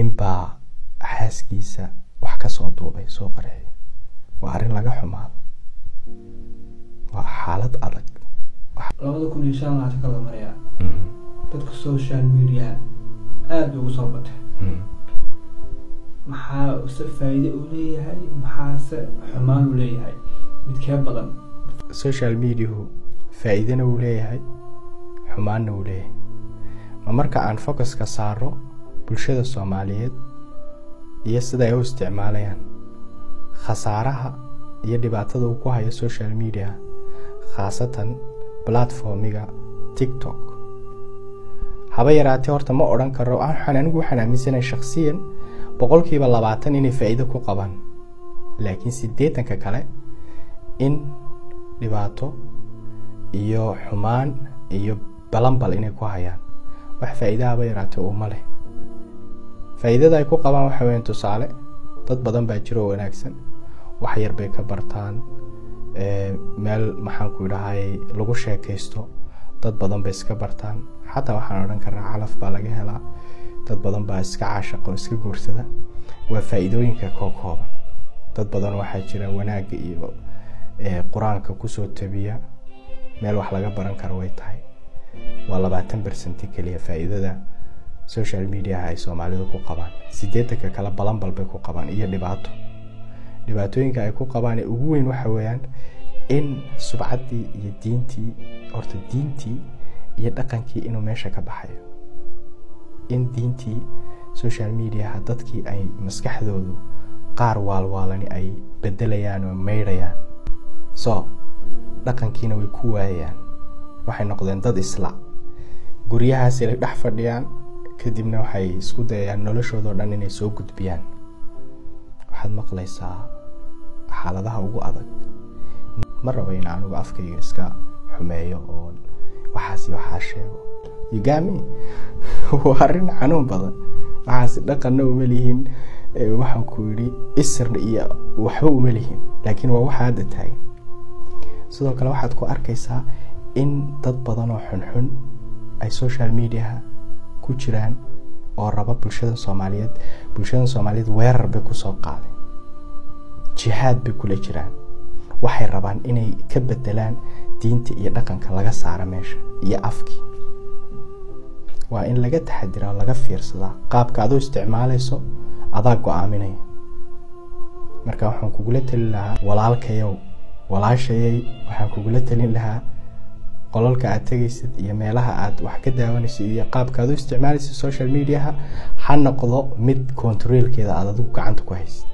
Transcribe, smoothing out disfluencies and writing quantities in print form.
inbaa xaaskiisa wax ka soo duubay soo qarxay waa arin laga xumaado waa xaalad adag 2015 kala maraya dadka social media aad ugu soo batay maxaa u faa'iido u leeyahay maxaa xumaan u leeyahay mid ka badan social media faa'iidana u leeyahay xumaanna u leeyahay marka aan focus ka saaro bulshada Soomaaliyeed iyo sida ay u isticmaalayaan khasaaraha iyo dhibaatada uu ku hayo social media khaasatan platformiga TikTok haba yaraatee horta ma oran karo anigu waxaan aaminsanahay shakhsiyan 20% inay faa'iido ku qabaan laakiin 80 kale in dhibaato iyo xumaan iyo balanbal inay ku hayaan wax faa'iido haba yaraatee uma leh faa'iidada ay ku qabaan waxa weyn tusaale dad badan baa jiro wanaagsan wax yar bay ka bartaan meel maxaan ku dhahay lagu sheekaysto dad badan bay iska bartaan xataa waxaan oran karaa calaf baa laga helaa dad badan baa iska caashaqo iska guursada waa faa'iidooyinka kooban dad badan waxa jira wanaag iyo quraanka ku soo tabiya meel wax laga baran karo way tahay waa 20% kaliya faa'iidada social media ay Soomaalidu ku qabaan 80 kala balanbal bay ku qabaan iyo dhibaatooyinka ay ku qabaan ugu weyn waxa weeyaan in subcadii iyo diintii iyo dhaqankii inuu meesha ka baxayo in diintii social media dadkii ay maskaxdoodu qaar waalwaalani ay bedelayaan oo meeyayaan dhaqankiina way ku waayaan waxay noqdeen dad isla guriyahaas ay dhex fadhiyaan kadibna waxay isku dayayaan noloshooda dhan inay soo gudbiyaan waxaad maqlaysaa xaaladaha ugu adag maraba in aanu afkayga iska xumeeyo oo waxa sheego yigami warin xanuun badan waxaas dhaqanna uma lihiin waxaan ku yiri isir iyo waxba uma lihiin laakiin waa waxa aad tahay sidoo kale waxaad ku arkaysaa in dad badan oo xunxun ay social media ku jiraan oo raba bulshada Soomaaliyeed weerar bay ku soo qaaday jihad bay kula jiraan waxay rabaan inay ka bedelaan diinta iyo dhaqanka laga saaro meesha iyo afki waa in laga taxadiraa laga fiirsadaa qaabka aad u isticmaalayso adaa go'aaminaya marka waxaan kugula talin lahaa walaalkayow walaashayay waxaan kugula talin lahaa qolalka aad tagaysid iyo meelaha aad wax ka daawanaysid iyo qaabka aad u isticmaalaysid social media ha noqdo mid controlkeeda aad adigu gacanta ku haysid